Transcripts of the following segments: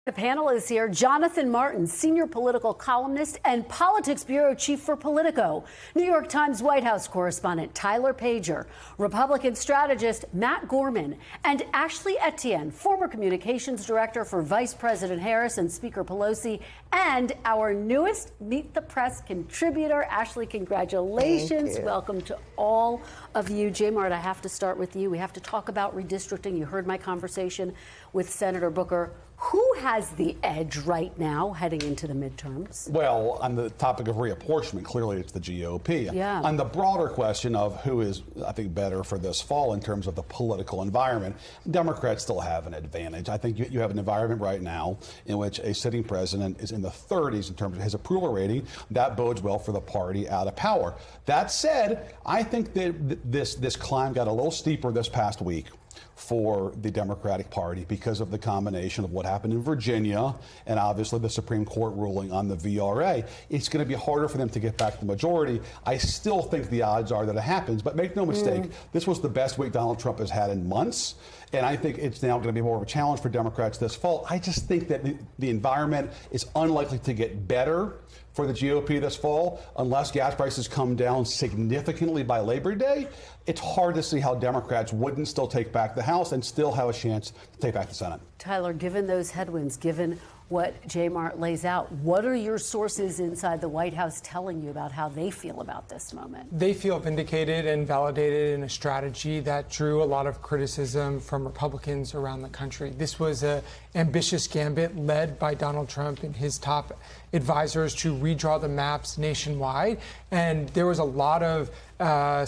The panel is here. Jonathan Martin, senior political columnist and politics bureau chief for Politico. New York Times White House correspondent Tyler Pager. Republican strategist Matt Gorman. And Ashley Etienne, former communications director for Vice President Harris and Speaker Pelosi. And our newest Meet the Press contributor. Ashley, congratulations. Welcome to all of you. J. Mart, I have to start with you. We have to talk about redistricting. You heard my conversation with Senator Booker. Who has the edge right now heading into the midterms? Well, on the topic of reapportionment, clearly it's the GOP. Yeah. On the broader question of who is, I think, better for this fall in terms of the political environment, Democrats still have an advantage. I think you have an environment right now in which a sitting president is in the 30s in terms of his approval rating. That bodes well for the party out of power. That said, I think that this climb got a little steeper this past week for the Democratic Party because of the combination of what happened in Virginia and obviously the Supreme Court ruling on the VRA. It's going to be harder for them to get back the majority. I still think the odds are that it happens, but make no mistake, this was the best week Donald Trump has had in months, and I think it's now going to be more of a challenge for Democrats this fall. I just think that the environment is unlikely to get better for the GOP this fall unless gas prices come down significantly by Labor Day. It's hard to see how Democrats wouldn't still take back the House and still have a chance to take back the Senate. Tyler, given those headwinds, given what J. Mart lays out, what are your sources inside the White House telling you about how they feel about this moment? They feel vindicated and validated in a strategy that drew a lot of criticism from Republicans around the country. This was an ambitious gambit led by Donald Trump and his top advisors to redraw the maps nationwide. And there was a lot of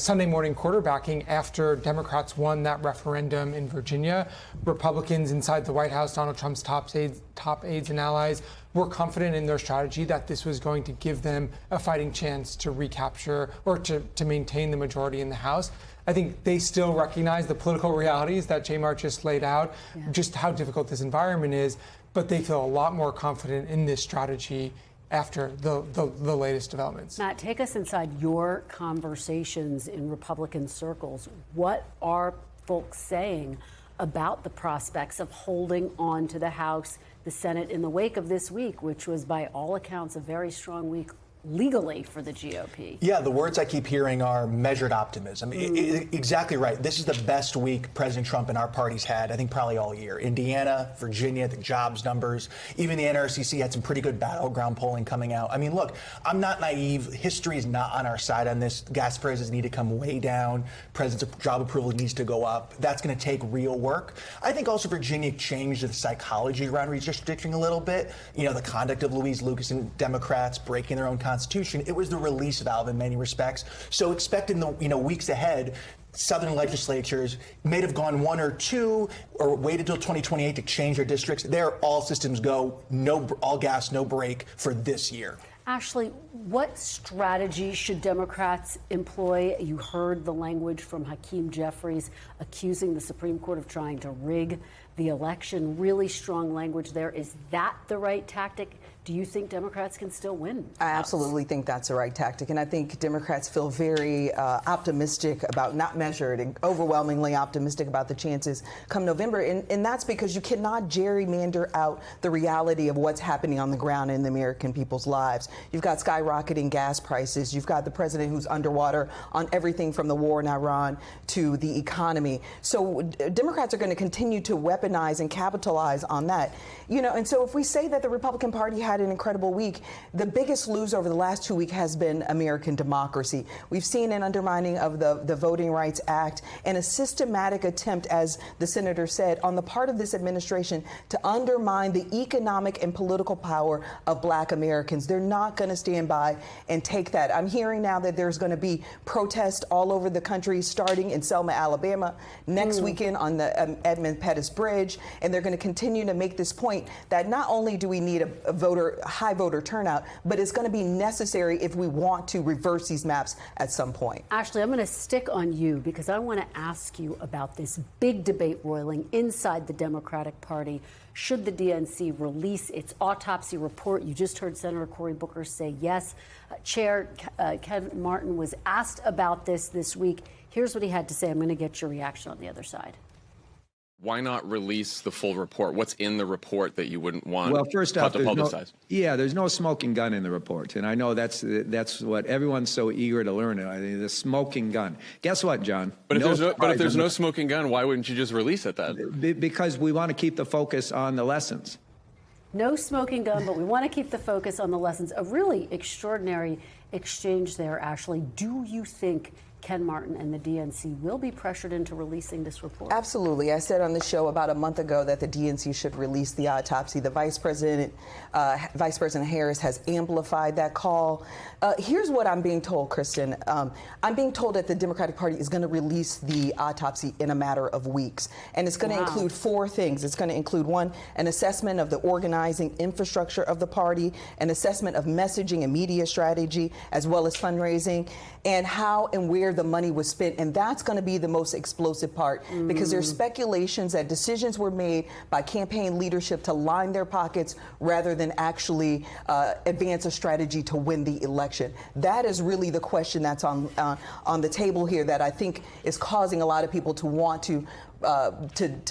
Sunday morning quarterbacking after Democrats won that referendum in Virginia. Republicans inside the White House, Donald Trump's top aides and allies, were confident in their strategy that this was going to give them a fighting chance to recapture or to maintain the majority in the House. I think they still recognize the political realities that J. Mart just laid out, just how difficult this environment is, but they feel a lot more confident in this strategy after the latest developments. Matt, take us inside your conversations in Republican circles. What are folks saying about the prospects of holding on to the House, the Senate in the wake of this week, which was by all accounts a very strong week legally for the GOP? Yeah, the words I keep hearing are measured optimism. Exactly right. This is the best week President Trump and our party's had, I think, probably all year. Indiana, Virginia, the jobs numbers, even the NRCC had some pretty good battleground polling coming out. I mean, look, I'm not naive. History is not on our side on this. Gas prices need to come way down. President's job approval needs to go up. That's going to take real work. I think also Virginia changed the psychology around redistricting a little bit. You know, the conduct of Louise Lucas and Democrats breaking their own Constitution. It was the release valve in many respects. So expect in the weeks ahead, Southern legislatures may have gone one or two or waited till 2028 to change their districts. There, all systems go, all gas, no brake for this year. Ashley, what strategy should Democrats employ? You heard the language from Hakeem Jeffries accusing the Supreme Court of trying to rig the election. Really strong language there. Is that the right tactic? Do you think Democrats can still win? I absolutely think that's the right tactic. And I think Democrats feel very optimistic about, not measured, and overwhelmingly optimistic about the chances come November. And that's because you cannot gerrymander out the reality of what's happening on the ground in the American people's lives. You've got skyrocketing gas prices. You've got the president who's underwater on everything from the war in Iran to the economy. So Democrats are going to continue to weaponize and capitalize on that. You know, and so if we say that the Republican Party had an incredible week, the biggest loser over the last 2 weeks has been American democracy. We've seen an undermining of the Voting Rights Act and a systematic attempt, as the senator said, on the part of this administration to undermine the economic and political power of Black Americans. They're not going to stand by and take that. I'm hearing now that there's going to be protests all over the country, starting in Selma, Alabama, next weekend on the Edmund Pettus Bridge, and they're going to continue to make this point that not only do we need a high voter turnout, but it's going to be necessary if we want to reverse these maps at some point. Ashley, I'm going to stick on you because I want to ask you about this big debate roiling inside the Democratic Party. Should the DNC release its autopsy report? You just heard Senator Cory Booker say yes. Chair Kevin Martin was asked about this week. Here's what he had to say. I'm going to get your reaction on the other side. Why not release the full report? What's in the report that you wouldn't want Well, first off, to publicize? there's no smoking gun in the report, and I know that's what everyone's so eager to learn. I mean, the smoking gun. Guess what, John? But if there's no smoking gun, why wouldn't you just release it then? Because we want to keep the focus on the lessons. No smoking gun, but we want to keep the focus on the lessons. A really extraordinary exchange there, Ashley. Do you think Ken Martin and the DNC will be pressured into releasing this report? Absolutely. I said on the show about a month ago that the DNC should release the autopsy. The Vice President Harris has amplified that call. Here's what I'm being told, Kristen. I'm being told that the Democratic Party is going to release the autopsy in a matter of weeks. And it's going to include 4 things. It's going to include, 1, an assessment of the organizing infrastructure of the party, an assessment of messaging and media strategy, as well as fundraising, and how and where the money was spent. And that's going to be the most explosive part, because there's speculations that decisions were made by campaign leadership to line their pockets rather than actually advance a strategy to win the election. That is really the question that's on the table here that I think is causing a lot of people to want to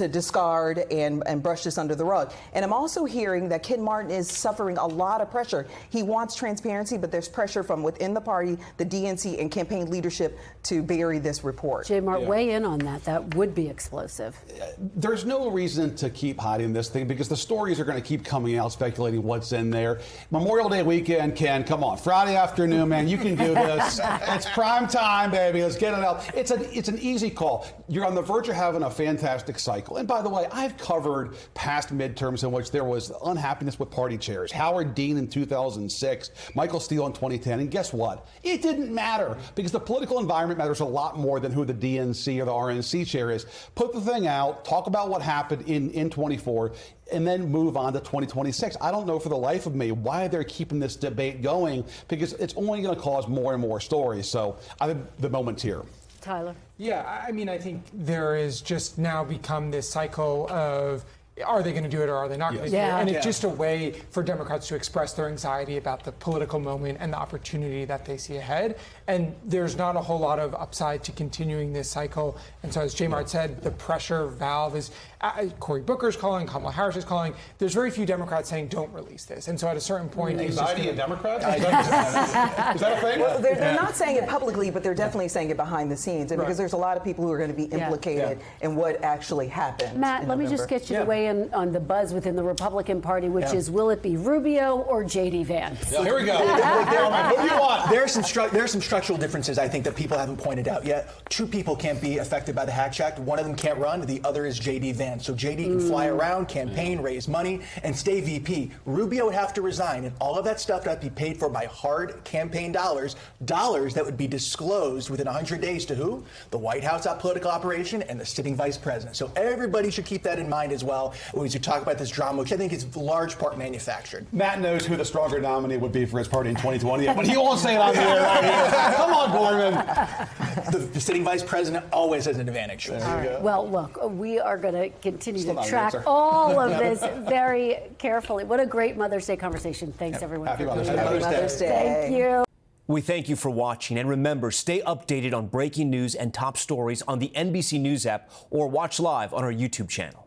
discard and brush this under the rug. And I'm also hearing that Ken Martin is suffering a lot of pressure. He wants transparency, but there's pressure from within the party, the DNC, and campaign leadership to bury this report. J. Mart, weigh in on that. That would be explosive. There's no reason to keep hiding this thing, because the stories are going to keep coming out speculating what's in there. Memorial Day weekend, Ken, come on. Friday afternoon, man, you can do this. It's prime time, baby. Let's get it out. It's an easy call. You're on the verge of having a fantastic cycle. And by the way, I've covered past midterms in which there was unhappiness with party chairs. Howard Dean in 2006, Michael Steele in 2010. And guess what? It didn't matter, because the political environment matters a lot more than who the DNC or the RNC chair is. Put the thing out, talk about what happened in 24, and then move on to 2026. I don't know for the life of me why they're keeping this debate going, because it's only going to cause more and more stories. So I think the moment's here. Tyler? Yeah, I mean, I think there is just now become this cycle of, are they going to do it or are they not going to do it? And it's just a way for Democrats to express their anxiety about the political moment and the opportunity that they see ahead. And there's not a whole lot of upside to continuing this cycle. And so, as J. Mart said, the pressure valve is, Cory Booker's calling, Kamala Harris is calling. There's very few Democrats saying don't release this. And so at a certain point... Anxiety in Democrats? Is that a thing? Well, they're not saying it publicly, but they're definitely saying it behind the scenes. And because there's a lot of people who are going to be implicated in what actually happened. Matt, let me just get you to weigh in on the buzz within the Republican Party, which is, will it be Rubio or J.D. Vance? Here we go. What do you want? There are some structural differences, I think, that people haven't pointed out yet. 2 people can't be affected by the Hatch Act. One of them can't run. The other is J.D. Vance. So J.D. can fly around, campaign, raise money, and stay VP. Rubio would have to resign, and all of that stuff would have to be paid for by hard campaign dollars that would be disclosed within 100 days to who? The White House political operation and the sitting vice president. So everybody should keep that in mind as well when we talk about this drama, which I think is large part manufactured. Matt knows who the stronger nominee would be for his party in 2020, but he won't say it on the air right here. Come on, Gorman. The sitting vice president always has an advantage. All right. Well, look, we are going to continue to track all of this very carefully. What a great Mother's Day conversation. Thanks, everyone. Happy for Mother's Day. Happy Mother's Day. Thank you. We thank you for watching, and remember, stay updated on breaking news and top stories on the NBC News app or watch live on our YouTube channel.